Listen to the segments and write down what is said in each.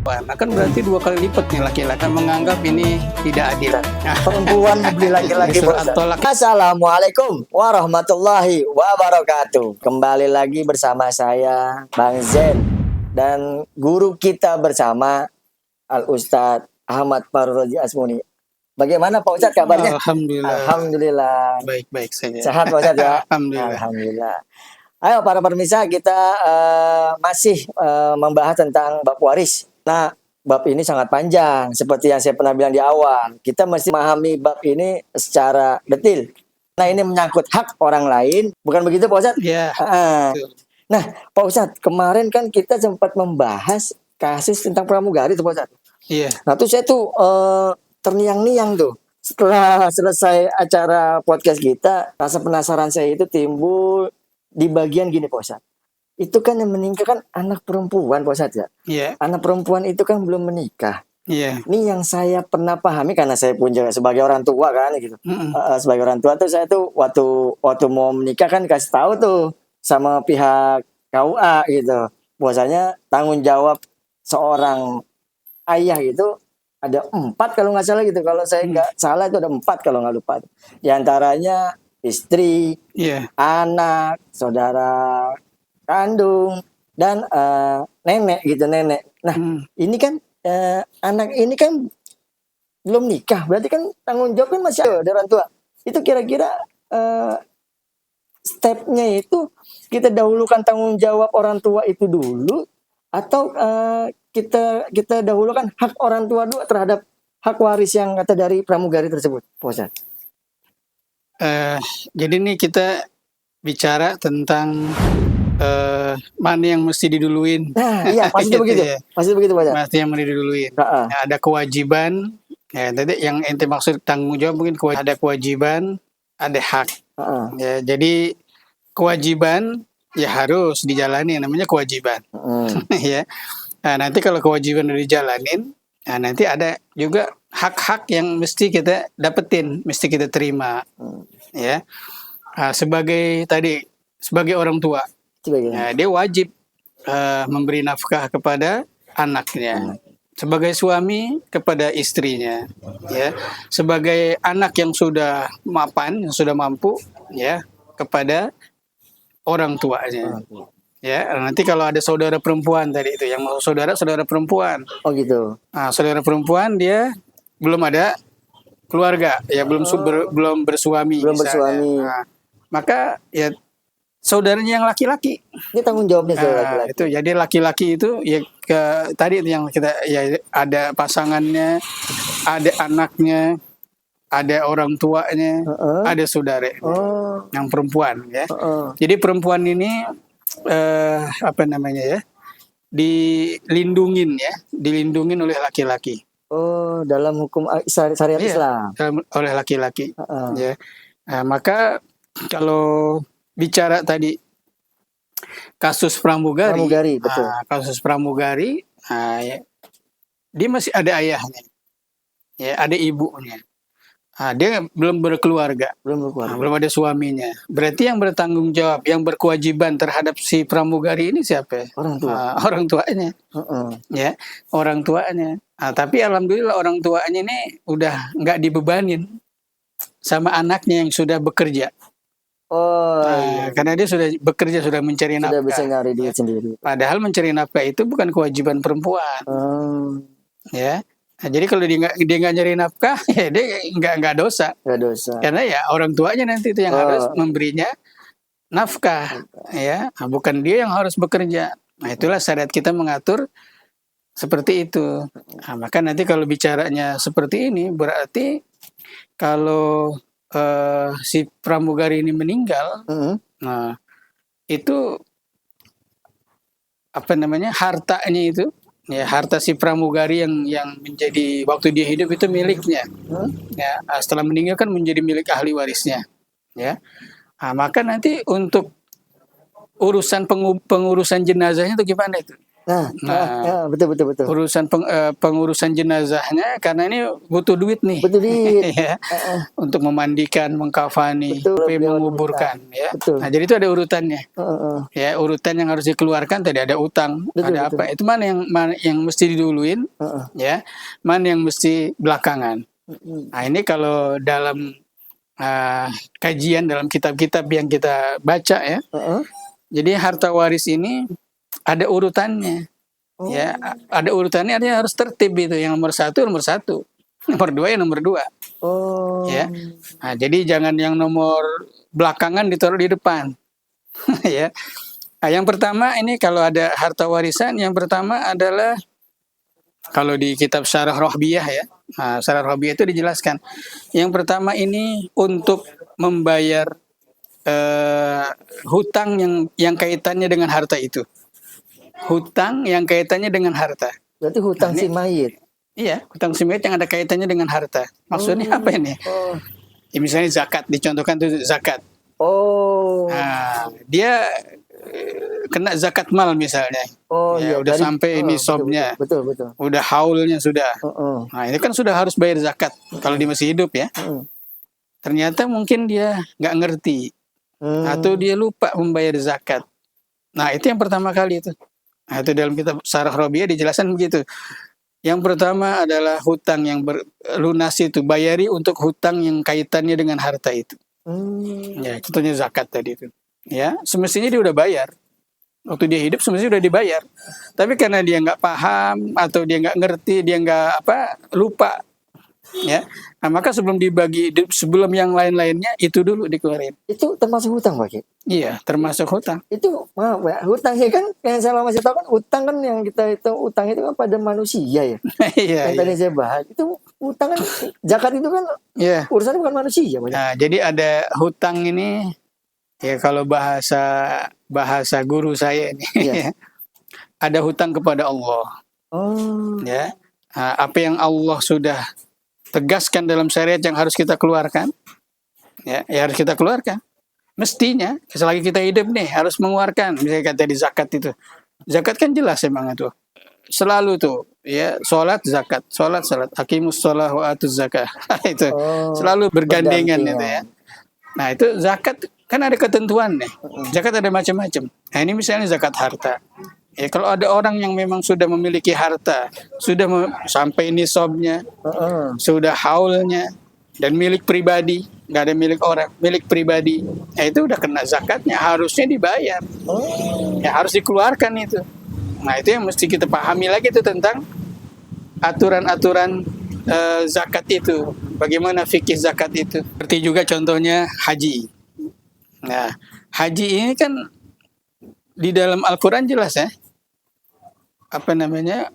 Akan berarti 2 kali lipat nih laki-laki menganggap ini tidak adil. Perempuan membeli laki-laki. Assalamualaikum warahmatullahi wabarakatuh. Kembali lagi bersama saya Bang Zen dan guru kita bersama Al Ustadz Ahmad Farroji Asmuni. Bagaimana Pak Ustadz kabarnya? Alhamdulillah. Baik-baik saja. Sehat Pak Ustadz ya? Alhamdulillah. Ayo para pemirsa, kita masih membahas tentang bab waris. Nah, bab ini sangat panjang. Seperti yang saya pernah bilang di awal, kita mesti memahami bab ini secara detail. Nah, ini menyangkut hak orang lain. Bukan begitu Pak Ustadz? Iya. Nah, Pak Ustadz, kemarin kan kita sempat membahas kasus tentang pramugari tuh Pak Ustadz. Iya. Nah, tuh saya tuh terniang-niang tuh. Setelah selesai acara podcast kita, rasa penasaran saya itu timbul di bagian gini Pak Ustadz. Itu kan yang meninggal kan anak perempuan Pak Ustadz ya. Iya. Anak perempuan itu kan belum menikah. Iya. Ini yang saya pernah pahami karena saya pun juga sebagai orang tua kan gitu. Sebagai orang tua tuh saya tuh waktu mau menikah kan kasih tahu tuh sama pihak KUA gitu. Bahwasanya tanggung jawab seorang ayah itu ada 4 kalau nggak salah gitu. Kalau saya nggak salah itu ada 4 kalau nggak lupa. Di antaranya istri, anak, saudara kandung, dan nenek gitu, nenek. Nah, ini kan anak ini kan belum nikah, berarti kan tanggung jawab kan masih ada dari orang tua. Itu kira-kira stepnya itu kita dahulukan tanggung jawab orang tua itu dulu, atau kita dahulukan hak orang tua dulu terhadap hak waris yang kata dari pramugari tersebut, Pak Ustadz? Jadi ini kita bicara tentang mana yang mesti diduluin. Nah, iya, pasti begitu. Ya. Pasti begitu, Pak. Pasti yang mesti diduluin. Nah, ada kewajiban. Ya, tadi yang ente maksud tanggung jawab mungkin ada kewajiban, ada hak. Ya, jadi kewajiban ya harus dijalani, namanya kewajiban. Ya. Nah, nanti kalau kewajiban udah dijalanin, nah nanti ada juga hak-hak yang mesti kita dapetin, mesti kita terima. Ya. Nah, sebagai orang tua, ya, dia wajib memberi nafkah kepada anaknya. Sebagai suami kepada istrinya, ya. Sebagai anak yang sudah mapan, yang sudah mampu, ya, kepada orang tuanya. Ya, nanti kalau ada saudara perempuan tadi itu, yang mau saudara perempuan. Oh gitu. Nah, saudara perempuan dia belum ada keluarga, ya belum bersuami. Belum bersuami. Nah, maka ya saudaranya yang laki-laki. Ini tanggung jawabnya laki-laki. Itu jadi laki-laki itu ya tadi yang kita ya ada pasangannya, ada anaknya, ada orang tuanya, ada saudara yang perempuan ya. Jadi perempuan ini dilindungin oleh laki-laki. Oh, dalam hukum syariat Islam. Oleh laki-laki. Ya. Nah, maka kalau bicara tadi kasus pramugari, betul. Kasus pramugari, ya, dia masih ada ayahnya, ya, ada ibunya. Dia belum berkeluarga, belum ada suaminya. Berarti yang bertanggung jawab, yang berkewajiban terhadap si pramugari ini siapa? Orang tua. Orang tuanya, ya, orang tuanya. Tapi alhamdulillah orang tuanya ini udah nggak dibebanin sama anaknya yang sudah bekerja. Karena dia sudah bekerja, sudah mencari nafkah. Sudah bisa nyari duit sendiri. Padahal mencari nafkah itu bukan kewajiban perempuan. Ya. Nah, jadi kalau dia nggak nyari nafkah, ya dia nggak dosa. Nggak dosa. Karena ya orang tuanya nanti itu yang harus memberinya nafkah, ya, bukan dia yang harus bekerja. Nah, itulah syariat kita mengatur seperti itu. Nah, maka nanti kalau bicaranya seperti ini, berarti kalau si pramugari ini meninggal, nah itu hartanya itu. Ya, harta si pramugari yang menjadi waktu dia hidup itu miliknya. Ya, setelah meninggal kan menjadi milik ahli warisnya. Ya, maka nanti untuk urusan pengurusan jenazahnya itu gimana itu? Nah, betul betul betul. urusan pengurusan jenazahnya karena ini butuh duit nih. Betul duit. Ya, untuk memandikan, mengkafani, Betul, sampai lewat menguburkan utang. ya. Betul. Nah, jadi itu ada urutannya. Heeh. Ya, urutan yang harus dikeluarkan tadi ada utang, Betul, ada betul. apa? Itu mana yang mesti diduluin, Heeh. ya. Mana yang mesti belakangan. Nah, ini kalau dalam kajian dalam kitab-kitab yang kita baca ya. Jadi harta waris ini ada urutannya. Ya, ada urutannya, artinya harus tertib itu. Yang nomor satu, nomor dua ya nomor dua. Ya, nah, jadi jangan yang nomor belakangan ditaruh di depan. Ya, nah, yang pertama ini kalau ada harta warisan, yang pertama adalah kalau di kitab Syarah Rohbiyah ya. Nah, Syarah Rohbiyah itu dijelaskan. Yang pertama ini untuk membayar hutang yang kaitannya dengan harta itu. Hutang yang kaitannya dengan harta. Berarti hutang si mayit. Iya, hutang si mayit yang ada kaitannya dengan harta. Maksudnya apa ini? Ya, misalnya zakat, dicontohkan tuh zakat. Nah, dia kena zakat mal misalnya. Ya, udah sampai nisabnya. Betul. Udah haulnya sudah. Nah, ini kan sudah harus bayar zakat kalau dia masih hidup ya. Ternyata mungkin dia nggak ngerti. Atau dia lupa membayar zakat. Nah, itu yang pertama kali itu. Nah, itu dalam kitab Syarah Rohbiyah dijelaskan begitu. Yang pertama adalah hutang yang lunasi itu, bayari untuk hutang yang kaitannya dengan harta itu. Ya, contohnya zakat tadi itu. Ya, semestinya dia udah bayar. Waktu dia hidup semestinya udah dibayar. Tapi karena dia nggak paham atau dia nggak ngerti, dia nggak lupa. Ya, nah, maka sebelum dibagi, sebelum yang lain-lainnya itu dulu dikeluarin. Itu termasuk hutang, Pak? Iya, termasuk hutang. Itu maaf ya, hutangnya kan yang saya masih tahu kan utang kan yang kita itu utang itu kan pada manusia ya. Iya. Yang tadi saya bahas itu utang kan zakat itu kan urusannya bukan manusia. Nah, jadi ada hutang ini ya kalau bahasa guru saya ini ada hutang kepada Allah. Ya, nah, apa yang Allah sudah tegaskan dalam syariat yang harus kita keluarkan, ya harus kita keluarkan. Mestinya selagi kita hidup nih harus mengeluarkan. Misalnya kata di zakat itu, zakat kan jelas emang itu. Selalu tuh, ya sholat zakat, sholat. Hakimus sholah wa atuz zakah. Itu selalu bergandengan itu ya. Nah itu zakat kan ada ketentuan nih. Zakat ada macam-macam. Nah ini misalnya zakat harta. Ya kalau ada orang yang memang sudah memiliki harta, sudah sampai nisabnya, sudah haulnya, dan milik pribadi, nggak ada milik orang, milik pribadi, itu udah kena zakatnya, harusnya dibayar, ya harus dikeluarkan itu. Nah itu yang mesti kita pahami lagi itu tentang aturan-aturan zakat itu, bagaimana fikih zakat itu. Seperti juga contohnya haji. Nah haji ini kan di dalam Al-Quran jelas ya. Apa namanya?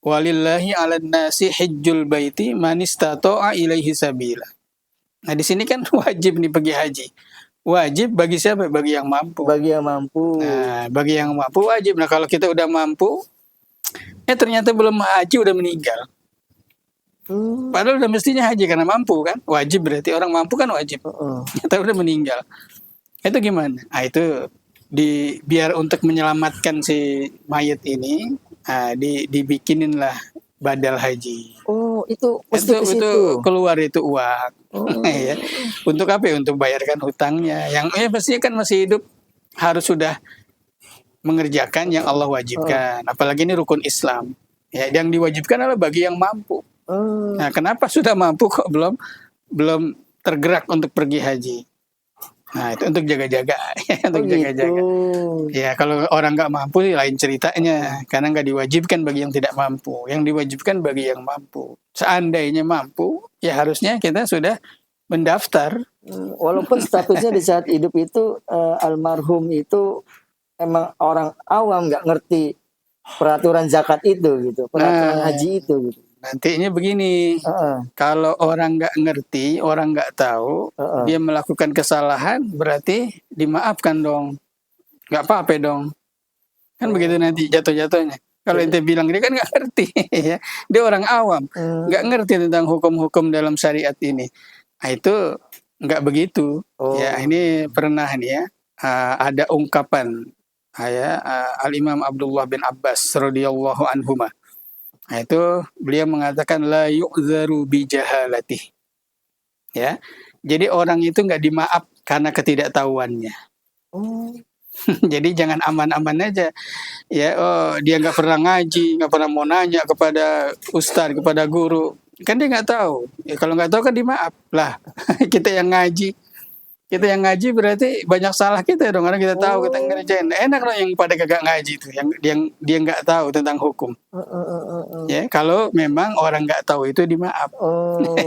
Walillahi 'alan nasi hajjul baiti man istata'a ilaihi sabila. Nah, di sini kan wajib nih pergi haji. Wajib bagi siapa? Bagi yang mampu. Bagi yang mampu. Nah, bagi yang mampu wajib. Nah, kalau kita udah mampu, ternyata belum haji udah meninggal. Padahal udah mestinya haji karena mampu kan? Wajib berarti orang mampu kan wajib. Kita udah meninggal. Itu gimana? Nah, itu biar untuk menyelamatkan si mayat ini, dibikinin lah badal haji. Itu mesti itu keluar itu uang. Ya. Untuk apa ya? Untuk bayarkan hutangnya. Yang pastinya kan masih hidup harus sudah mengerjakan yang Allah wajibkan. Apalagi ini rukun Islam. Ya, yang diwajibkan adalah bagi yang mampu. Nah, kenapa sudah mampu kok belum tergerak untuk pergi haji? Nah, itu untuk jaga-jaga. Untuk jaga-jaga. Ya, kalau orang nggak mampu lain ceritanya. Karena nggak diwajibkan bagi yang tidak mampu. Yang diwajibkan bagi yang mampu. Seandainya mampu, ya harusnya kita sudah mendaftar. Walaupun statusnya di saat hidup itu almarhum itu emang orang awam, nggak ngerti peraturan zakat itu gitu, peraturan haji itu gitu. Nantinya begini, kalau orang nggak ngerti, orang nggak tahu, dia melakukan kesalahan, berarti dimaafkan dong, nggak apa-apa dong, kan begitu nanti jatuh-jatuhnya. Kalau ente bilang dia kan nggak ngerti, ya, dia orang awam, nggak ngerti tentang hukum-hukum dalam syariat ini. Nah, itu nggak begitu. Ya, ini pernah nih ya, ada ungkapan Al-Imam Abdullah bin Abbas radhiyallahu anhuma. Nah, itu beliau mengatakan la yu'dzaru bi jahalatih. Ya. Jadi orang itu nggak dimaaf karena ketidaktahuannya. Jadi jangan aman-aman aja. Ya, dia nggak pernah ngaji, nggak pernah mau nanya kepada ustadz, kepada guru. Kan dia nggak tahu. Ya, kalau nggak tahu kan dimaaf lah. Kita yang ngaji berarti banyak salah kita dong, karena kita tahu kita ngerjain. Enak loh yang pada kagak ngaji itu, yang dia nggak tahu tentang hukum. Ya, kalau memang orang nggak tahu itu dimaaf.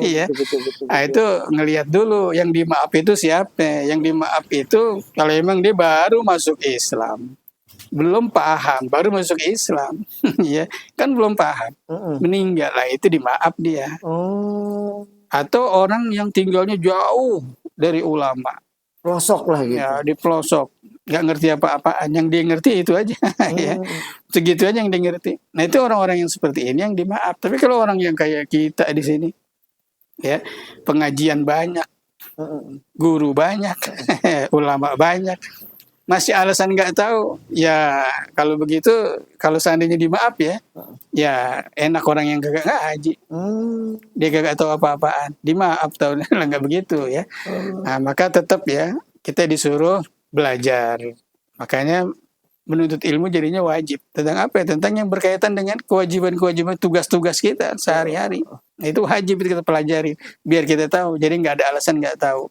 Ya. Betul. Nah, itu ngelihat dulu yang dimaaf itu siapa. Yang dimaaf itu kalau memang dia baru masuk Islam, belum paham, baru masuk Islam, ya kan belum paham, meninggal lah itu dimaaf dia. Atau orang yang tinggalnya jauh dari ulama, pelosok lah gitu. Ya di pelosok, nggak ngerti apa-apaan, yang dia ngerti itu aja, ya segitu aja yang dia ngerti. Nah itu orang-orang yang seperti ini yang dimaaf. Tapi kalau orang yang kayak kita di sini, ya pengajian banyak, guru banyak, ulama banyak, masih alasan nggak tahu, ya kalau begitu, kalau seandainya dimaaf ya enak orang yang kagak ngaji, dia kagak tahu apa-apaan, dimaaf tahu lah nggak begitu ya. Nah maka tetap ya kita disuruh belajar, makanya menuntut ilmu jadinya wajib. Tentang apa ya? Tentang yang berkaitan dengan kewajiban-kewajiban tugas-tugas kita sehari-hari. Nah, itu wajib kita pelajari biar kita tahu. Jadi nggak ada alasan nggak tahu.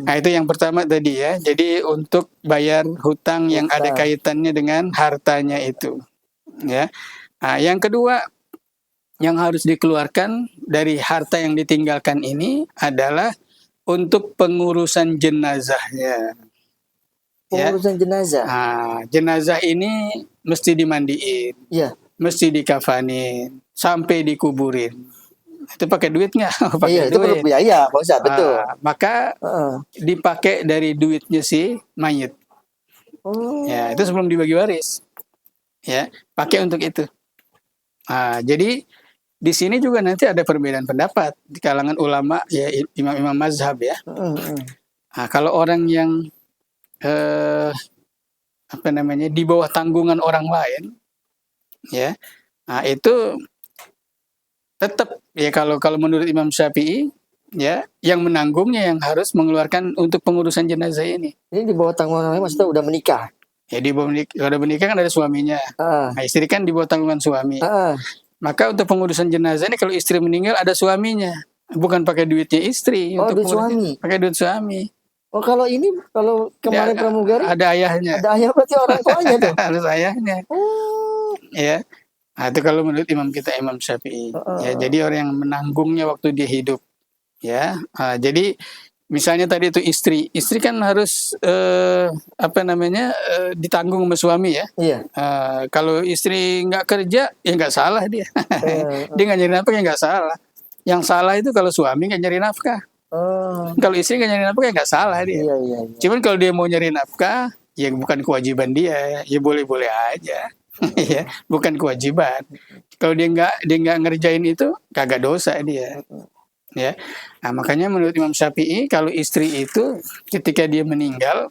Nah itu yang pertama tadi ya. Jadi untuk bayar hutang yang ada kaitannya dengan hartanya itu. Ya. Nah, yang kedua yang harus dikeluarkan dari harta yang ditinggalkan ini adalah untuk pengurusan jenazahnya. Pengurusan jenazah. Nah, jenazah ini mesti dimandiin, mesti dikafanin, sampai dikuburin. Itu pakai duit nggak? Pakai itu perlu biaya, Pak Ustadz, betul. Maka dipakai dari duitnya si mayit. Ya, itu sebelum dibagi waris. Ya, pakai untuk itu. Jadi di sini juga nanti ada perbedaan pendapat di kalangan ulama, ya imam-imam mazhab ya. Kalau orang yang di bawah tanggungan orang lain, ya, itu tetap ya kalau menurut Imam Syafi'i ya yang menanggungnya yang harus mengeluarkan untuk pengurusan jenazah ini. Ini di bawah tanggungan orang maksudnya udah menikah. Ya udah menikah kan ada suaminya. Nah, istri kan di bawah tanggungan suami. Maka untuk pengurusan jenazah ini kalau istri meninggal ada suaminya, bukan pakai duitnya istri. Duit suami. Pakai duit suami. Kalau kemarin pramugari ada ayahnya. Ada ayah berarti orang tuanya tuh. Harus ayahnya. Ya. Nah, itu kalau menurut imam kita Imam Syafi'i. Ya, jadi orang yang menanggungnya waktu dia hidup. Ya. Jadi misalnya tadi itu istri kan harus ditanggung sama suami ya. Iya. Kalau istri nggak kerja ya nggak salah dia. Dia nggak nyari nafkah ya nggak salah. Yang salah itu kalau suami nggak nyari nafkah. Kalau istri nggak nyari nafkah ya nggak salah dia. Iya. Cuman kalau dia mau nyari nafkah ya bukan kewajiban dia, ya boleh-boleh aja. Ya, bukan kewajiban. Kalau dia nggak ngerjain itu kagak dosa dia. Ya. Nah, makanya menurut Imam Syafi'i kalau istri itu ketika dia meninggal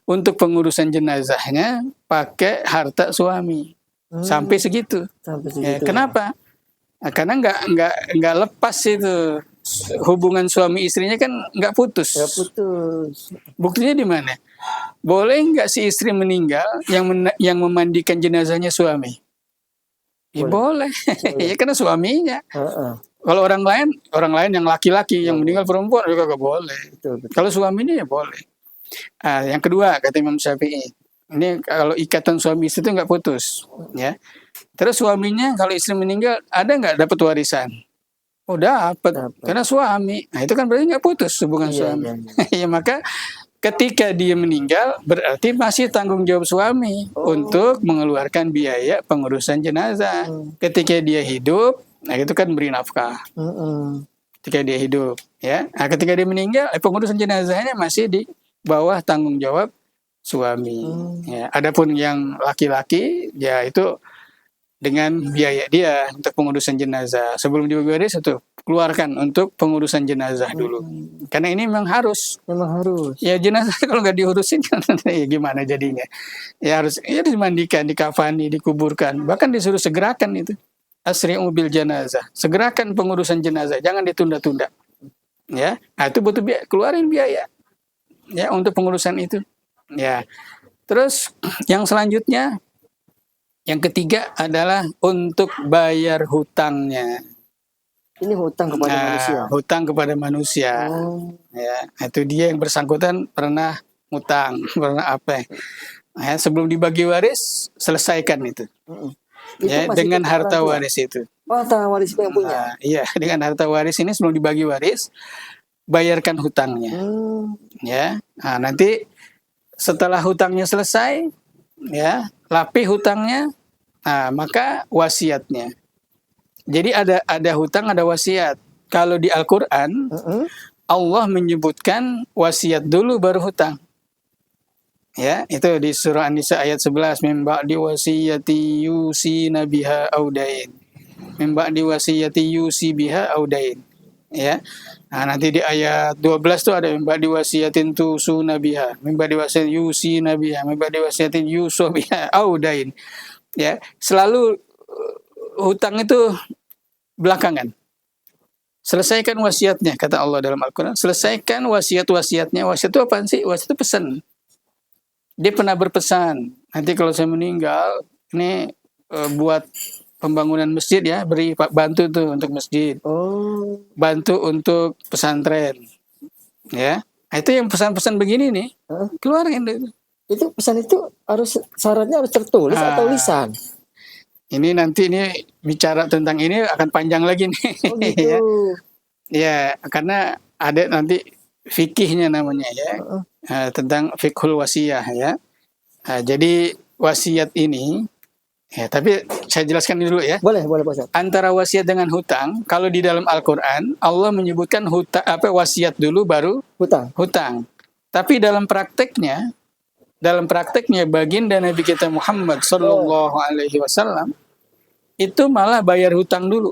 untuk pengurusan jenazahnya pakai harta suami. Sampai segitu. Ya, kenapa? Nah, karena nggak lepas itu hubungan suami istrinya kan nggak putus. Buktinya di mana? Boleh nggak si istri meninggal yang memandikan jenazahnya suami? Ya boleh. Ya karena suaminya. Kalau orang lain yang laki-laki yang meninggal perempuan juga nggak boleh. Betul. Kalau suaminya ya boleh. Yang kedua kata Imam Syafi'i, ini kalau ikatan suami istri itu nggak putus, ya. Terus suaminya kalau istri meninggal ada nggak dapat warisan? Oh dapat, karena suami. Nah itu kan berarti nggak putus hubungan suami. Ya maka ketika dia meninggal berarti masih tanggung jawab suami untuk mengeluarkan biaya pengurusan jenazah. Ketika dia hidup, nah itu kan beri nafkah. Ketika dia hidup, ya. Nah, ketika dia meninggal, pengurusan jenazahnya masih di bawah tanggung jawab suami. Ya. Adapun yang laki-laki, ya itu dengan biaya dia untuk pengurusan jenazah. Sebelum dibagi waris itu keluarkan untuk pengurusan jenazah dulu. Karena ini memang harus. Memang harus. Ya jenazah kalau nggak diurusin kan ya gimana jadinya. Ya harus dimandikan, dikafani, dikuburkan. Bahkan disuruh segerakan itu. Asri'u bil jenazah. Segerakan pengurusan jenazah, jangan ditunda-tunda. Ya, nah, itu butuh biaya, keluarin biaya. Ya, untuk pengurusan itu. Ya. Terus yang selanjutnya, yang ketiga adalah untuk bayar hutangnya. Ini hutang kepada manusia. Hutang kepada manusia. Ya, itu dia yang bersangkutan pernah hutang, pernah apa? Ya, sebelum dibagi waris, selesaikan itu. Ya, dengan harta waris itu. Harta waris yang punya. Iya, dengan harta waris ini sebelum dibagi waris, bayarkan hutangnya. Ya, nah, nanti setelah hutangnya selesai, ya, lapih hutangnya, nah, maka wasiatnya. Jadi ada hutang, ada wasiat. Kalau di Al-Quran, Allah menyebutkan wasiat dulu baru hutang. Ya, itu di surah An-Nisa ayat 11, min ba'di wasiyati yusi biha audain. Min ba'di wasiyati yusi biha audain. Ya. Nah, nanti di ayat 12 tuh ada min ba'di wasiyatin tusuna biha, min ba'di wasiyatin yusi biha, min ba'di wasiyatin yusu biha audain. Ya, selalu hutang itu belakangan. Selesaikan wasiatnya, kata Allah dalam Al-Quran. Selesaikan wasiat-wasiatnya. Wasiat itu apa sih? Wasiat itu pesan. Dia pernah berpesan, nanti kalau saya meninggal, ini buat pembangunan masjid ya, beri bantu tuh untuk masjid. Bantu untuk pesantren. Ya. Nah, itu yang pesan-pesan begini nih. Keluarin itu. Itu pesan itu harus syaratnya harus tertulis atau lisan. Ini nanti ini bicara tentang ini akan panjang lagi nih. Oh gitu. Ya, karena ada nanti fikihnya namanya ya. Tentang fikhul wasiyah ya. Jadi wasiat ini ya, tapi saya jelaskan dulu ya. Boleh Pak Ustaz. Antara wasiat dengan hutang, kalau di dalam Al-Qur'an Allah menyebutkan wasiat dulu baru hutang. Tapi dalam prakteknya baginda Nabi kita Muhammad sallallahu alaihi wasallam itu malah bayar hutang dulu.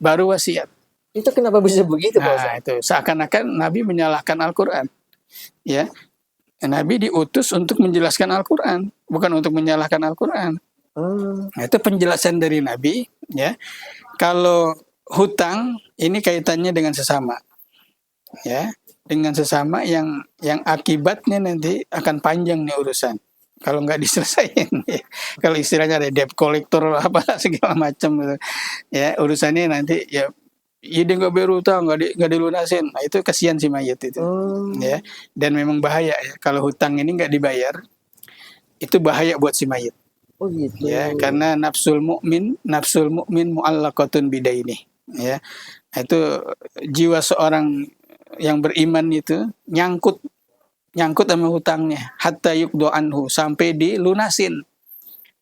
Baru wasiat. Itu kenapa bisa begitu, Pak Ustaz? Nah, itu seakan-akan Nabi menyalahkan Al-Qur'an. Ya. Nabi diutus untuk menjelaskan Al-Qur'an, bukan untuk menyalahkan Al-Qur'an. Nah, itu penjelasan dari Nabi, ya. Kalau hutang ini kaitannya dengan sesama. Ya, dengan sesama yang akibatnya nanti akan panjang nih urusan. Kalau nggak diselesaikan, ya. Kalau istilahnya ada debt collector apa segala macam gitu. Ya, urusannya nanti ya dia nggak bayar hutang, nggak dilunasin. Nah, itu kasihan si mayat itu. Ya, dan memang bahaya ya. Kalau hutang ini nggak dibayar, itu bahaya buat si mayat. Oh gitu. Ya, karena nafsul mukmin mu'allaqatun bidaini. Ya, itu jiwa seorang yang beriman itu nyangkut sama hutangnya hatta yukdo anhu, sampai dilunasin.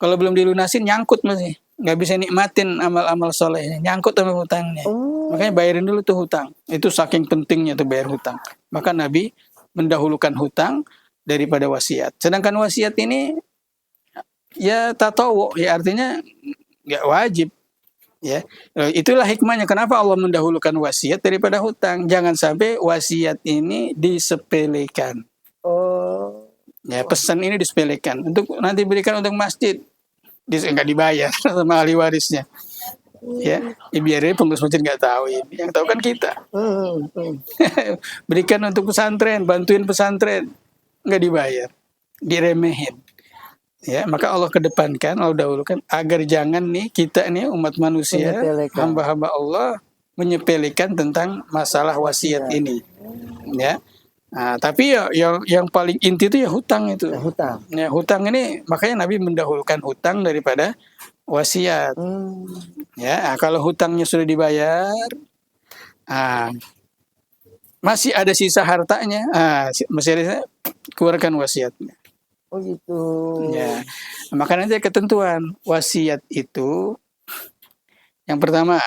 Kalau belum dilunasin nyangkut masih, nggak bisa nikmatin amal-amal solehnya, nyangkut sama hutangnya. Makanya bayarin dulu tuh hutang. Itu saking pentingnya tuh bayar hutang. Maka Nabi mendahulukan hutang daripada wasiat. Sedangkan wasiat ini ya tatawu, ya artinya nggak wajib. Ya, itulah hikmahnya kenapa Allah mendahulukan wasiat daripada hutang. Jangan sampai wasiat ini disepelekan. Ya, pesan ini disepelekan untuk nanti berikan untuk masjid, nggak dibayar sama ahli warisnya. Ya, biarin pengurus masjid nggak tahu ini, yang tahu kan kita. Berikan untuk pesantren, bantuin pesantren, nggak dibayar, diremehin. Ya, maka Allah kedepankan, Allah dahulukan agar jangan nih kita nih umat manusia, hamba-hamba Allah menyepelekan tentang masalah wasiat ini. Ya. Nah, tapi ya yang paling inti itu ya hutang itu. Ya, hutang ini makanya Nabi mendahulukan hutang daripada wasiat. Ya, kalau hutangnya sudah dibayar, masih ada sisa hartanya, masih ada, keluarkan wasiatnya. Oh gitu. Ya, maka nanti ketentuan wasiat itu yang pertama,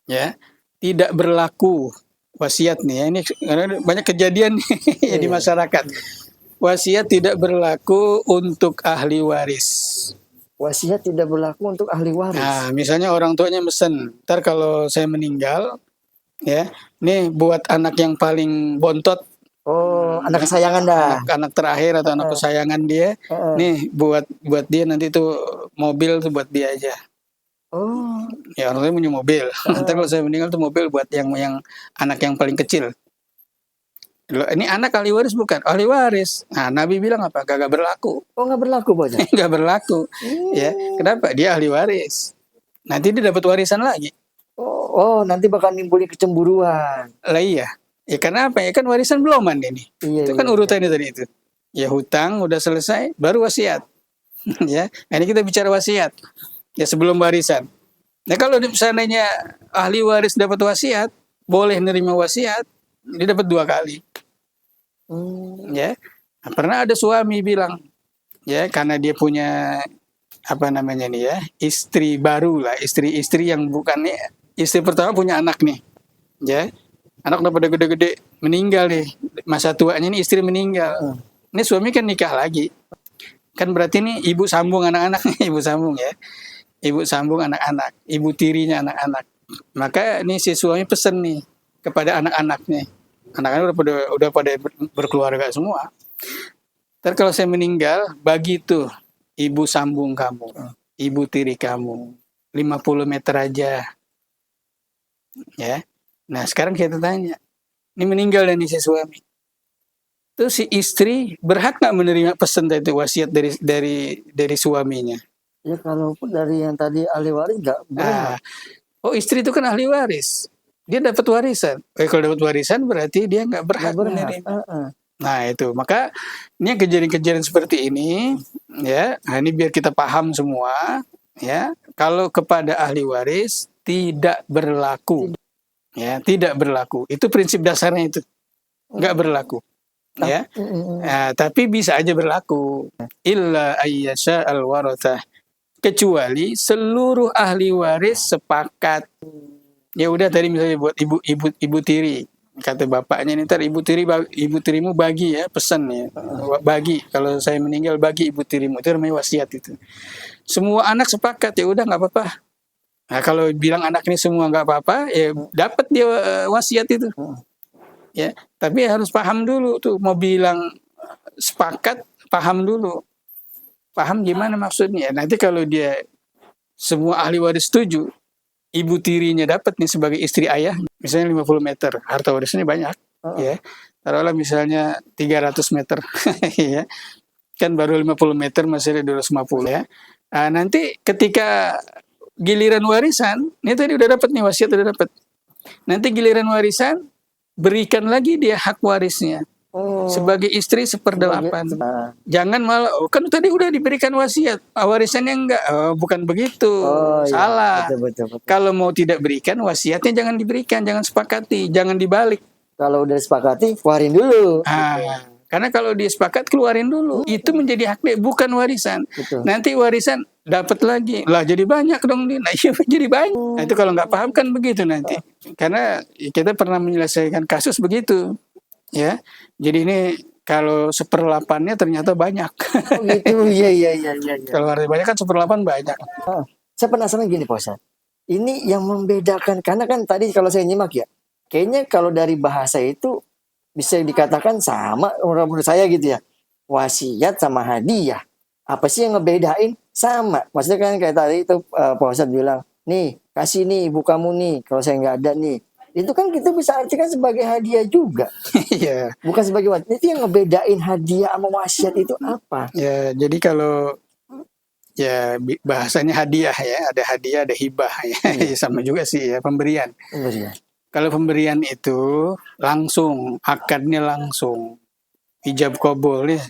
ya, tidak berlaku wasiat nih ya, ini karena banyak kejadian nih di masyarakat. Wasiat tidak berlaku untuk ahli waris. wasiat tidak berlaku untuk ahli waris. Nah, misalnya orang tuanya mesen, ntar kalau saya meninggal, ya, nih buat anak yang paling bontot, Oh, anak kesayangan dah. anak terakhir atau anak kesayangan dia, nih buat dia nanti tuh mobil tuh buat dia aja. Oh, Ya orang tuanya punya mobil. Ntar kalau saya meninggal tuh mobil buat yang anak yang paling kecil. Loh, ini anak ahli waris bukan? Ahli waris. Nah, Nabi bilang apa? Gak berlaku. oh nggak berlaku bocah. Gak berlaku. Ya, kenapa? Dia ahli waris. Nanti dia dapat warisan lagi. Oh, nanti bakal nimbulin kecemburuan. Lah iya. Ya karena apa? Ya kan warisan belum ini. Iya, Itu kan urutannya tadi itu. Ya hutang udah selesai, baru wasiat. Ya, nah, ini kita bicara wasiat. Ya sebelum warisan. Nah kalau seandainya ahli waris dapat wasiat, boleh nerima wasiat, dia dapat 2 kali. Ya, nah, pernah ada suami bilang, ya karena dia punya apa namanya nih ya, istri baru lah, istri yang bukannya istri pertama punya anak nih, ya anak udah pada gede-gede, meninggal nih, masa tuanya nih istri meninggal, ini suami kan nikah lagi, kan berarti nih ibu sambung anak-anak, ibu sambung ya, ibu sambung anak-anak, ibu tirinya anak-anak, maka ini si suami pesen nih kepada anak-anaknya. Anak-anak udah pada berkeluarga semua. Ntar kalau saya meninggal, bagi tuh ibu sambung kamu, ibu tiri kamu, 50 meter aja. Ya. Nah sekarang kita tanya, ini meninggal dan si suami. Terus si istri berhak nggak menerima pesan itu wasiat dari suaminya? Ya kalau dari yang tadi ahli waris nggak berhak. Oh istri itu kan ahli waris. Dia dapat warisan. Kalau dapat warisan berarti dia nggak berhak menerima. Nah itu, maka ini kejadian-kejadian seperti ini, ya, nah ini biar kita paham semua, ya, kalau kepada ahli waris tidak berlaku, ya, tidak berlaku. Itu prinsip dasarnya itu, nggak berlaku, ya. Nah, tapi bisa aja berlaku. Illa ayyasha al-warathah, kecuali seluruh ahli waris sepakat. Ya udah tadi misalnya buat ibu tiri, kata bapaknya nih, ntar ibu tirimu bagi ya, pesan ya, bagi kalau saya meninggal bagi ibu tirimu, itu namanya wasiat itu. Semua anak sepakat, ya udah nggak apa-apa. Nah kalau bilang anak ini semua nggak apa-apa, ya dapat dia wasiat itu. Ya, tapi harus paham dulu tuh, mau bilang sepakat, paham dulu, paham gimana maksudnya. Nanti kalau dia semua ahli waris setuju, ibu tirinya dapat nih sebagai istri ayah, misalnya 50 meter, harta warisnya banyak, ya. Taruhlah misalnya 300 meter, ya. Kan baru 50 meter masih ada 250 ya. Nah, nanti ketika giliran warisan, ini tadi udah dapat nih wasiat udah dapat. Nanti giliran warisan, berikan lagi dia hak warisnya. Sebagai istri 1/8. Jangan malah, kan tadi udah diberikan wasiat, warisannya enggak, bukan begitu, salah. Iya, betul. Kalau mau tidak berikan wasiatnya jangan diberikan, jangan sepakati, jangan dibalik. Kalau udah sepakati, keluarin dulu. Karena kalau disepakati keluarin dulu, itu menjadi hak dia, bukan warisan. Betul. Nanti warisan dapat lagi, lah jadi banyak dong dia, nah iya jadi banyak. Nah, itu kalau nggak paham kan begitu nanti, karena kita pernah menyelesaikan kasus begitu. Ya, jadi ini kalau 1/8-nya ternyata banyak. Oh gitu, iya. Kalau ada banyak kan 1/8 banyak. Saya penasaran gini Pak Ustadz. Ini yang membedakan, karena kan tadi kalau saya nyimak ya, kayaknya kalau dari bahasa itu bisa dikatakan sama menurut saya gitu ya. Wasiat sama hadiah. Apa sih yang ngebedain? Sama. Maksudnya kan kayak tadi itu Pak Ustadz bilang, nih kasih nih ibu kamu nih, kalau saya nggak ada nih. Itu kan kita bisa artikan sebagai hadiah juga. Iya. Bukan sebagai wasiat. Itu yang ngebedain hadiah sama wasiat itu apa? Ya, jadi kalau ya bahasanya hadiah ya, ada hadiah, ada hibah ya. Sama juga sih ya, pemberian. Kalau pemberian itu langsung, akadnya langsung, ijab kabul ya.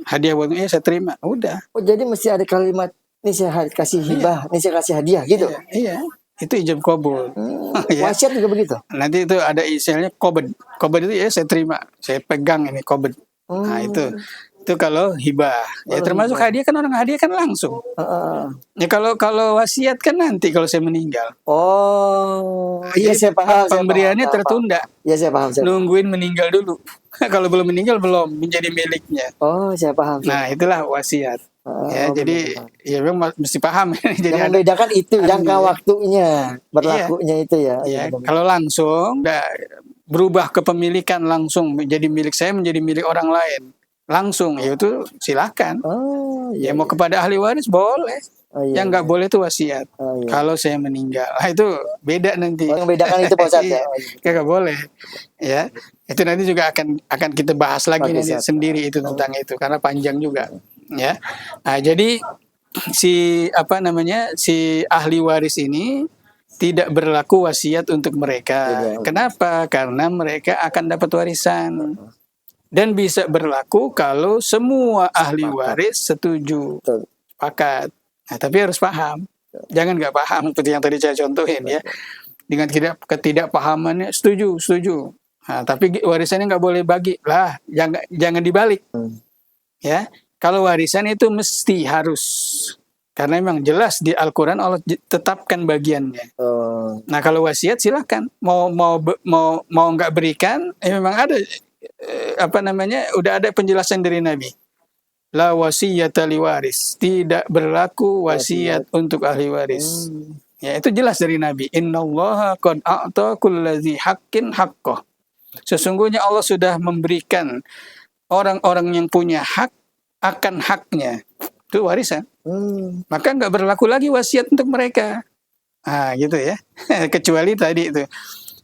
Hadiah buat saya terima, udah. Oh jadi mesti ada kalimat, ini saya kasih hibah, ini saya kasih hadiah gitu. Iya. Itu ijab kabul. Ya. Wasiat juga begitu. Nanti itu ada istilahnya qobd. Qobd itu ya saya terima, saya pegang ini qobd. Nah itu kalau hibah. Ya termasuk hadiah, kan orang hadiah kan langsung. Ya kalau wasiat kan nanti kalau saya meninggal. Iya saya paham. Pemberiannya tertunda. Iya saya paham. Nungguin meninggal dulu. Kalau belum meninggal belum menjadi miliknya. Saya paham. Nah itulah wasiat. Ya, jadi ya memang mesti paham. Jadi yang membedakan itu jangka waktunya berlakunya itu ya. Ya, kalau langsung berubah kepemilikan langsung menjadi milik saya menjadi milik orang lain langsung, ya itu silakan. Ya mau kepada ahli waris boleh. Yang nggak boleh itu wasiat. Kalau saya meninggal, itu beda nanti. Yang membedakan itu Pak Ustadz ya. Nggak boleh. Ya, itu nanti juga akan kita bahas lagi nanti sendiri itu tentang itu karena panjang juga. Ya, nah, jadi si ahli waris ini tidak berlaku wasiat untuk mereka. Kenapa? Karena mereka akan dapat warisan. Dan bisa berlaku kalau semua ahli waris setuju. Sepakat. Nah, tapi harus paham. Jangan nggak paham seperti yang tadi saya contohin ya. Dengan ketidakpahamannya setuju. Nah, tapi warisannya nggak boleh bagi. Lah, jangan dibalik. Ya. Kalau warisan itu mesti harus. Karena memang jelas di Al-Quran Allah tetapkan bagiannya. Nah kalau wasiat silakan mau nggak berikan, memang ada udah ada penjelasan dari Nabi. La wasiyata li waris, tidak berlaku wasiat untuk ahli waris. Ya itu jelas dari Nabi. Innallaha qad a'ta kulladzi haqqin haqqah. Sesungguhnya Allah sudah memberikan orang-orang yang punya hak akan haknya. Itu warisan. Maka nggak berlaku lagi wasiat untuk mereka. Ah, gitu ya. Kecuali tadi itu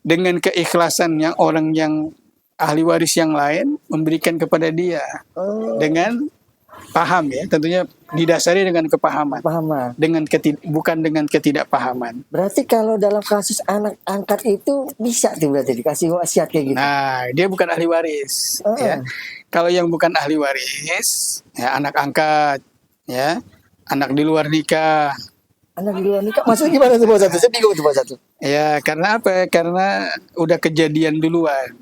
dengan keikhlasan yang orang yang ahli waris yang lain memberikan kepada dia dengan paham ya, tentunya didasari dengan kepahaman. Bukan dengan ketidakpahaman. Berarti kalau dalam kasus anak angkat itu bisa tuh berarti dikasih wasiat kayak gitu. Nah, dia bukan ahli waris ya. Kalau yang bukan ahli waris, ya anak angkat, ya, anak di luar nikah. Anak di luar nikah maksudnya gimana tuh Pak Satu? Saya bingung tuh Pak Satu. Ya, karena apa? Karena udah kejadian duluan.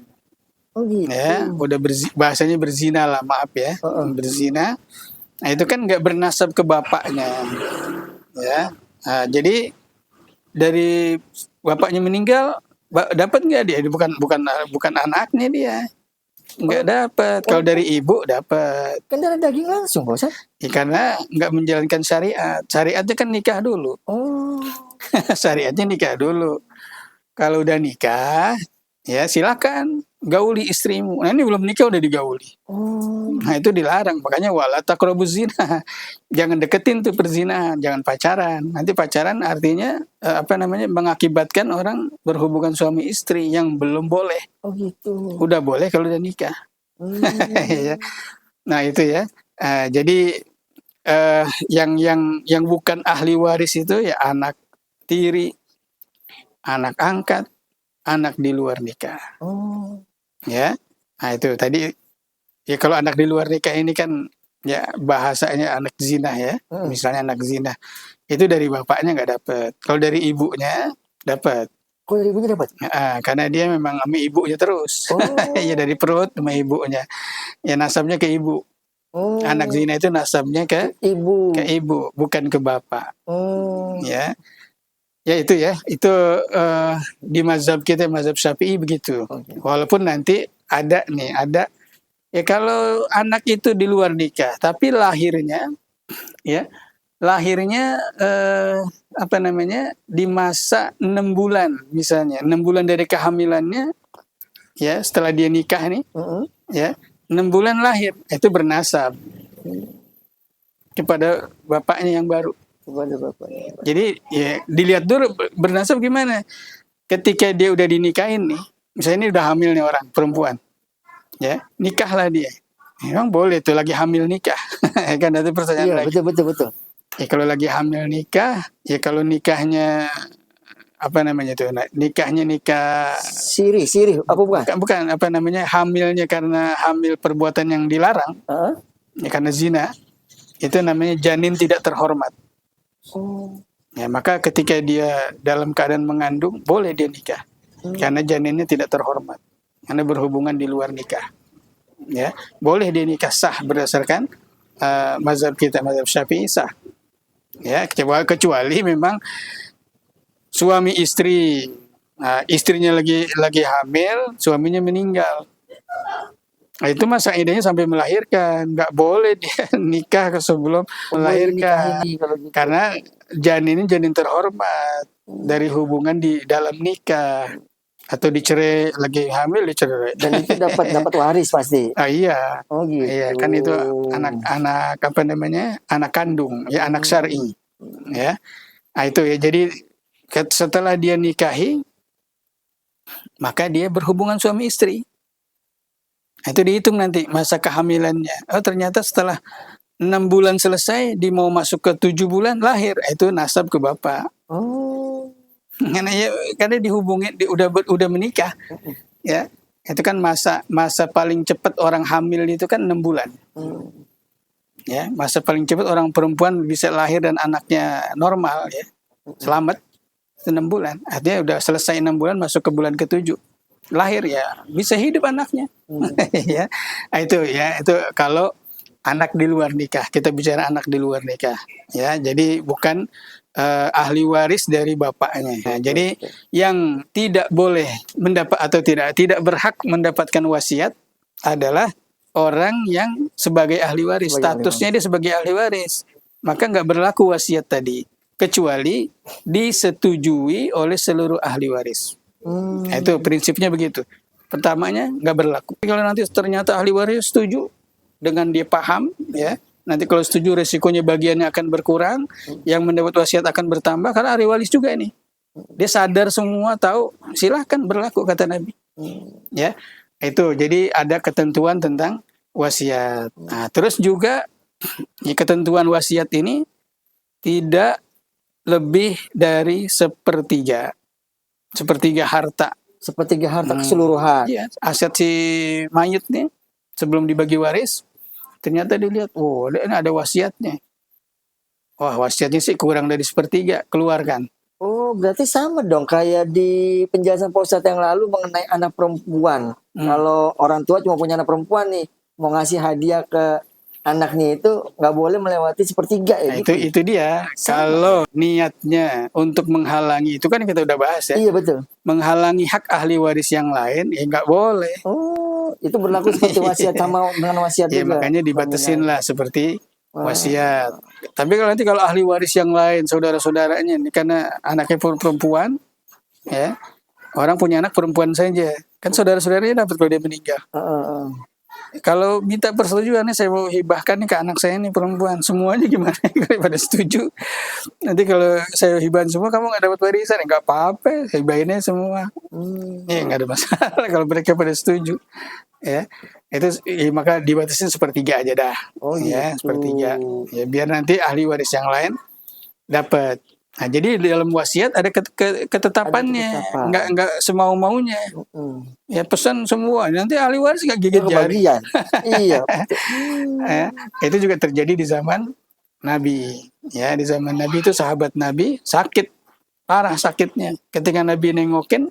Gitu. Ya, udah bahasanya berzina lah, maaf ya. Berzina. Nah, itu kan nggak bernasab ke bapaknya. Ya. Nah, jadi dari bapaknya meninggal dapat nggak dia? Bukan anaknya dia. Nggak dapat. Kalau dari ibu dapat. Kan darah daging langsung, Pak Ustaz. Ya, karena nggak menjalankan syariat. Syariatnya kan nikah dulu. Syariatnya nikah dulu. Kalau udah nikah, ya silakan gauli istrimu. Nah ini belum nikah udah digauli. Nah itu dilarang. Makanya wala taqrabuz zina. Jangan deketin tuh perzinahan. Jangan pacaran. Nanti pacaran artinya mengakibatkan orang berhubungan suami istri yang belum boleh. Gitu. Udah boleh kalau udah nikah. Nah itu ya. Jadi yang bukan ahli waris itu ya anak tiri, anak angkat, anak di luar nikah. Ya, nah itu tadi ya kalau anak di luar nikah ini kan ya bahasanya anak zina ya, misalnya anak zina itu dari bapaknya nggak dapat, kalau dari ibunya dapat. Kalau dari ibunya dapat? Karena dia memang sama ibunya terus, ya dari perut sama ibunya, ya nasabnya ke ibu. Anak zina itu nasabnya ke ibu, bukan ke bapak. Ya. Ya itu di mazhab kita, mazhab Syafi'i begitu. Walaupun nanti ada ya kalau anak itu di luar nikah tapi lahirnya di masa 6 bulan misalnya, 6 bulan dari kehamilannya ya, setelah dia nikah nih ya 6 bulan lahir, itu bernasab kepada bapaknya yang baru. Jadi ya dilihat dulu bernasab gimana. Ketika dia udah dinikahin nih, misalnya ini udah hamil nih orang perempuan, ya nikahlah dia. Memang boleh tuh lagi hamil nikah, kan ada pertanyaan lagi. Betul. Ya kalau lagi hamil nikah, ya kalau nikahnya nikahnya nikah siri apa bukan? Bukan hamilnya karena hamil perbuatan yang dilarang, ya karena zina, itu namanya janin tidak terhormat. Ya, maka ketika dia dalam keadaan mengandung boleh dia nikah karena janinnya tidak terhormat karena berhubungan di luar nikah. Ya, boleh dia nikah sah berdasarkan mazhab kita, mazhab Syafi'i sah. Ya, kecuali memang suami istri, istrinya lagi hamil, suaminya meninggal. Nah, itu masa idahnya sampai melahirkan, nggak boleh dia nikah sebelum melahirkan, gitu. karena janin ini janin terhormat dari hubungan di dalam nikah atau dicerai lagi hamil dicerai. Dan itu dapat waris pasti. Ah iya, Oh gitu. iya kan itu anak apa namanya anak kandung ya anak syar'i ya. Nah itu ya jadi setelah dia nikahi maka dia berhubungan suami istri. Nah, itu dihitung nanti masa kehamilannya. Oh ternyata setelah 6 bulan selesai, dia mau masuk ke 7 bulan lahir, itu nasab ke bapak. Oh. Karena dihubungin, udah menikah, ya. Itu kan masa paling cepat orang hamil itu kan 6 bulan. Ya, masa paling cepat orang perempuan bisa lahir dan anaknya normal, ya. Selamat, itu 6 bulan. Artinya udah selesai 6 bulan, masuk ke bulan ke-7. Lahir ya, bisa hidup anaknya. Ya, itu kalau anak di luar nikah, kita bicara anak di luar nikah, ya. Jadi bukan ahli waris dari bapaknya. Nah, jadi yang tidak boleh mendapat atau tidak berhak mendapatkan wasiat adalah orang yang sebagai ahli waris. Statusnya dia sebagai ahli waris, maka nggak berlaku wasiat tadi, kecuali disetujui oleh seluruh ahli waris. Nah, itu prinsipnya begitu. Pertamanya nggak berlaku. Kalau nanti ternyata ahli waris setuju dengan dia paham, ya nanti kalau setuju resikonya bagiannya akan berkurang, yang mendapat wasiat akan bertambah karena ahli waris juga ini. Dia sadar semua, tahu, silahkan berlaku kata Nabi. Ya itu jadi ada ketentuan tentang wasiat. Nah, terus juga ya, ketentuan wasiat ini tidak lebih dari sepertiga harta. Sepertiga harta keseluruhan. Ya, aset si mayit nih sebelum dibagi waris, ternyata dilihat, oh ini ada wasiatnya. Wah wasiatnya sih kurang dari sepertiga, keluarkan. Oh berarti sama dong kayak di penjelasan Pak Ustadz yang lalu mengenai anak perempuan. Kalau orang tua cuma punya anak perempuan nih, mau ngasih hadiah ke anaknya itu nggak boleh melewati sepertiga ya. Nah, itu dia. Kalau niatnya untuk menghalangi, itu kan kita udah bahas ya. Iya betul. Menghalangi hak ahli waris yang lain, ya nggak boleh. Oh, itu berlaku seperti wasiat sama dengan wasiat ya, juga. Makanya dibatasin lah seperti wasiat. Tapi kalau ahli waris yang lain, saudara-saudaranya, ini karena anaknya perempuan, ya orang punya anak perempuan saja, kan saudara-saudaranya dapat kalau dia meninggal. Kalau minta persetujuan, saya mau hibahkan nih ke anak saya nih perempuan, semuanya gimana? Kalau pada setuju, nanti kalau saya hibahin semua, kamu nggak dapat warisan, nggak apa-apa, hibahinnya semua, ya nggak ada masalah kalau mereka pada setuju, ya itu ya, maka dibatasin sepertiga aja dah, ya sepertiga, ya biar nanti ahli waris yang lain dapat. Nah, jadi dalam wasiat ada ketetapannya, nggak semau-maunya. Ya pesan semua, nanti ahli waris nggak gigit jari. Iya. Ya, itu juga terjadi di zaman Nabi. Ya di zaman Nabi itu sahabat Nabi sakit parah sakitnya. Ketika Nabi nengokin,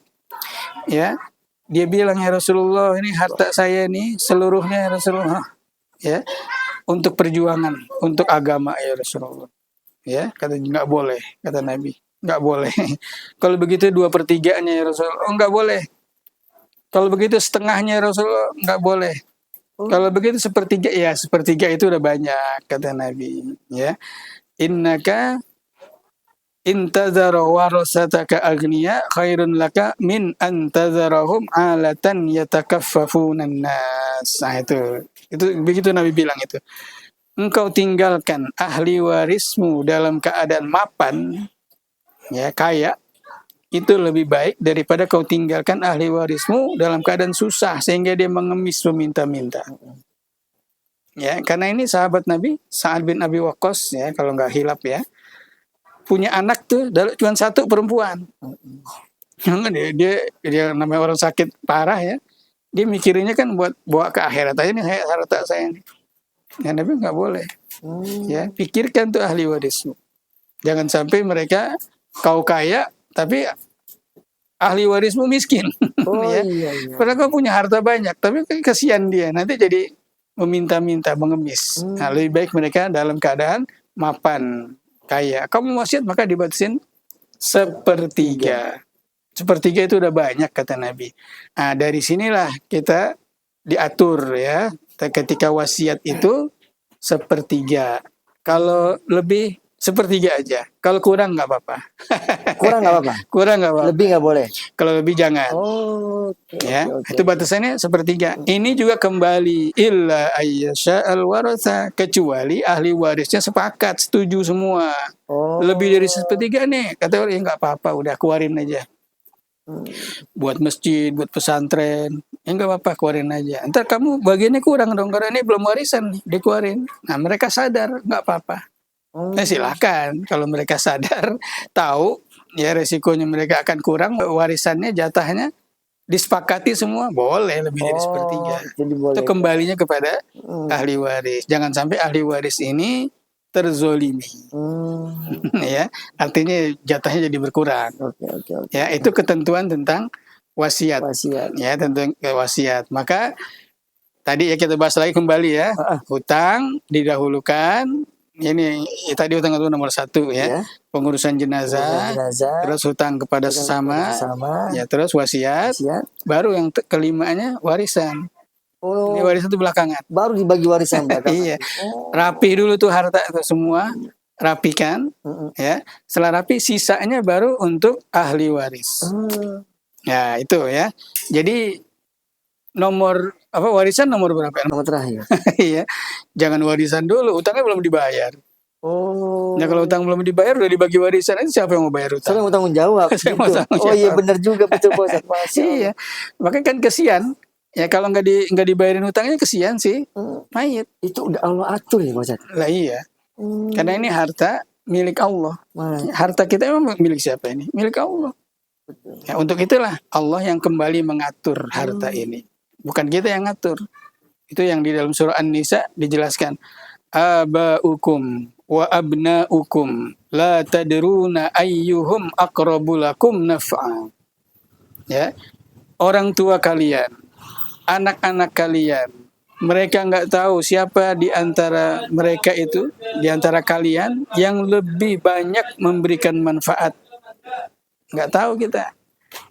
ya dia bilang ya Rasulullah ini harta saya nih seluruhnya ya Rasulullah. Ya untuk perjuangan untuk agama ya Rasulullah. Ya kata nggak boleh kata Nabi, nggak boleh. Kalau begitu 2/3-nya ya Rasulullah, nggak boleh. Kalau begitu setengahnya ya Rasulullah, nggak boleh. Kalau begitu sepertiga, ya sepertiga itu udah banyak kata Nabi. Ya innaka intazara warasataka agniya khairun laka min antazarahum alatan yatakaffafunan nas. Nah itu begitu Nabi bilang itu. Engkau tinggalkan ahli warismu dalam keadaan mapan, ya kaya, itu lebih baik daripada kau tinggalkan ahli warismu dalam keadaan susah sehingga dia mengemis meminta-minta. Ya, karena ini sahabat Nabi Sa'ad bin Abi Waqqas ya kalau nggak hilap ya, punya anak tuh cuma satu perempuan. Dia namanya orang sakit parah ya, dia mikirinnya kan buat bawa ke akhirat aja nih harta saya nih. Ya Nabi nggak boleh. Ya pikirkan tuh ahli warismu. Jangan sampai mereka kau kaya tapi ahli warismu miskin. Ya. Iya. Padahal kau punya harta banyak tapi kasihan dia nanti jadi meminta-minta mengemis. Nah, lebih baik mereka dalam keadaan mapan kaya. Kamu wasiat maka dibatasin sepertiga. Sepertiga itu udah banyak kata Nabi. Nah dari sinilah kita diatur ya. Ketika wasiat itu sepertiga. Kalau lebih sepertiga aja. Kalau kurang nggak apa-apa. Kurang nggak apa-apa. Kurang nggak apa-apa. Lebih nggak boleh. Kalau lebih jangan. Oh, Ya, itu batasannya sepertiga. Ini juga kembali illa ayyasha al-waratha, kecuali ahli warisnya sepakat, setuju semua. Lebih dari sepertiga nih, kata orang, ya nggak apa-apa, udah keluarin aja. Buat masjid, buat pesantren, ya nggak apa-apa, keluarin aja. Ntar kamu bagiannya kurang dong, karena ini belum warisan nih, dikeluarin. Nah, mereka sadar, nggak apa-apa. Silakan, kalau mereka sadar, tahu ya resikonya mereka akan kurang, warisannya, jatahnya, disepakati semua, boleh lebih dari sepertiga. Itu kembalinya kepada ahli waris. Jangan sampai ahli waris ini terzolimi. Ya, artinya jatahnya jadi berkurang. Ya, itu ketentuan tentang wasiat. Ya, tentang wasiat. Maka tadi ya kita bahas lagi kembali ya. Hutang didahulukan. Ini tadi hutang itu nomor 1 ya. Pengurusan jenazah, terus hutang kepada sesama, ya terus wasiat, baru yang kelimanya warisan. Ini warisan itu belakangan. Baru dibagi warisan belakangan. Iya. Rapi dulu tuh harta itu semua, rapikan, ya. Setelah rapi, sisanya baru untuk ahli waris. Ya itu ya. Jadi nomor apa warisan nomor berapa? Nomor terakhir. Iya. Jangan warisan dulu, utangnya belum dibayar. Nah kalau utang belum dibayar udah dibagi warisan, siapa yang mau bayar utang? Saya mau tanggung jawab. Oh iya benar juga, betul Pak. Iya. Makanya kan kesian. Ya kalau nggak dibayarin utangnya kesian sih. Mayit. Itu udah Allah atur ya Pak. Lah iya. Karena ini harta milik Allah. Harta kita memang milik siapa ini? Milik Allah. Ya, untuk itulah Allah yang kembali mengatur harta ini. Bukan kita yang ngatur. Itu yang di dalam surah An-Nisa dijelaskan. Aba'ukum wa abna'ukum la tadruna ayyuhum aqrabu lakum naf'a. Ya. Orang tua kalian, anak-anak kalian, mereka nggak tahu siapa di antara mereka itu, di antara kalian yang lebih banyak memberikan manfaat. Nggak tahu kita.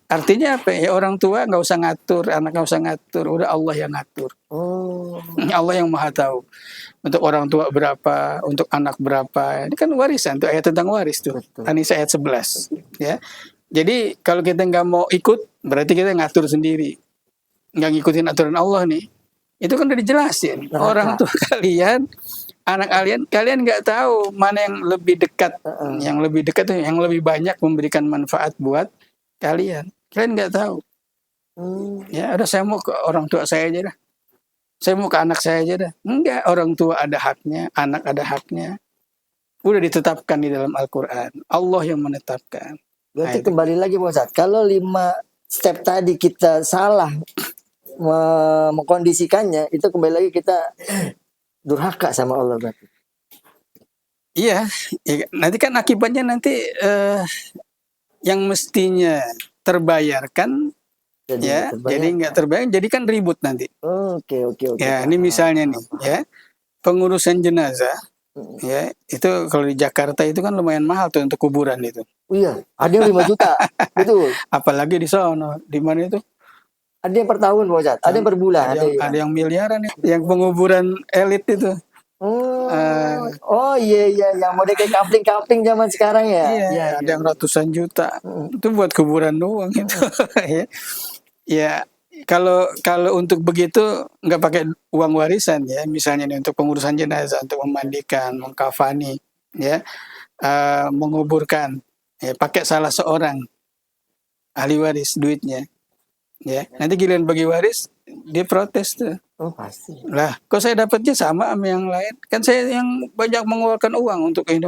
Artinya apa ya, orang tua nggak usah ngatur, anak nggak usah ngatur, udah Allah yang ngatur. Allah yang maha tahu untuk orang tua berapa, untuk anak berapa. Ini kan warisan tuh, ayat tentang waris tuh. An-Nisa ayat 11 ya. Jadi kalau kita nggak mau ikut, berarti kita ngatur sendiri, nggak ngikutin aturan Allah nih. Itu kan udah dijelasin. Orang tua kalian, anak kalian nggak tahu mana yang lebih dekat. Yang lebih dekat tuh yang lebih banyak memberikan manfaat buat kalian nggak tahu. Ya udah, saya mau ke orang tua saya aja dah, saya mau ke anak saya aja dah. Enggak, orang tua ada haknya, anak ada haknya, udah ditetapkan di dalam Al-Quran. Allah yang menetapkan. Berarti kembali lagi Pak Ustadz, kalau 5 step tadi kita salah mengkondisikannya, itu kembali lagi kita durhaka sama Allah berarti. Iya, nanti kan akibatnya nanti yang mestinya terbayarkan jadi nggak terbayar, jadi kan ribut nanti. Oke. Ya, ini misalnya nih ya, pengurusan jenazah ya, itu kalau di Jakarta itu kan lumayan mahal tuh untuk kuburan itu. Iya, ada yang 5 juta. Betul. Apalagi di sono, di mana itu? Ada yang per tahun Pak Ustadz, ada yang per bulan, ada yang miliaran nih, yang penguburan elit itu. Iya, yang model kayak kampling zaman sekarang ya. Iya, ada yang ratusan juta. Itu buat kuburan doang itu. Ya, kalau untuk begitu nggak pakai uang warisan ya, misalnya nih untuk pengurusan jenazah, untuk memandikan, mengkafani, ya, menguburkan, ya, pakai salah seorang ahli waris duitnya, ya. Nanti giliran bagi waris dia protes tuh. Pasti. Lah, kok saya dapatnya sama yang lain? Kan saya yang banyak mengeluarkan uang untuk ini.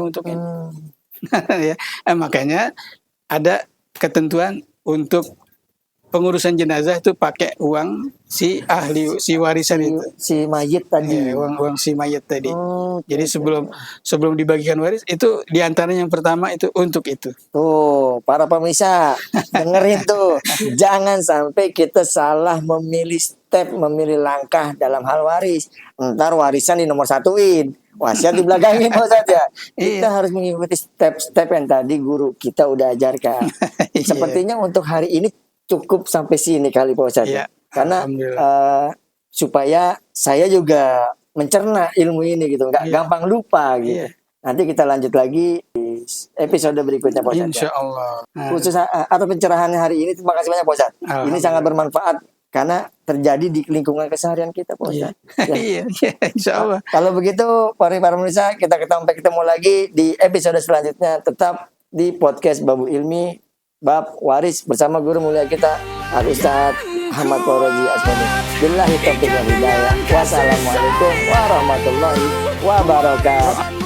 Ya, makanya ada ketentuan untuk pengurusan jenazah itu pakai uang si warisan itu. Si mayit tadi. Ya, uang si mayit tadi. Jadi sebelum dibagikan waris itu diantaranya yang pertama itu untuk itu. Tuh, para pemirsa dengerin tuh, jangan sampai kita salah memilih step, memilih langkah dalam hal waris. Ntar warisan di nomor 1-in, wasiat di belakangin saja. Kita harus mengikuti step-step yang tadi guru kita udah ajarkan. Sepertinya untuk hari ini cukup sampai sini kali Pak Ustadz. Ya, karena supaya saya juga mencerna ilmu ini gitu, nggak gampang lupa gitu. Nanti kita lanjut lagi di episode berikutnya Pak Ustadz. Insya Allah. Khusus atau pencerahan hari ini, terima kasih banyak Pak Ustadz. Ini sangat bermanfaat karena terjadi di lingkungan keseharian kita Pak Ustadz. Iya, insya Allah. Kalau begitu para pemirsa, kita ketemu lagi di episode selanjutnya. Tetap di podcast Babu Ilmi Bab Waris bersama guru mulia kita Al Ustadz Ahmad Fauroji Asmani. Billahi taufiq wal hidayah. Wassalamualaikum warahmatullahi wabarakatuh.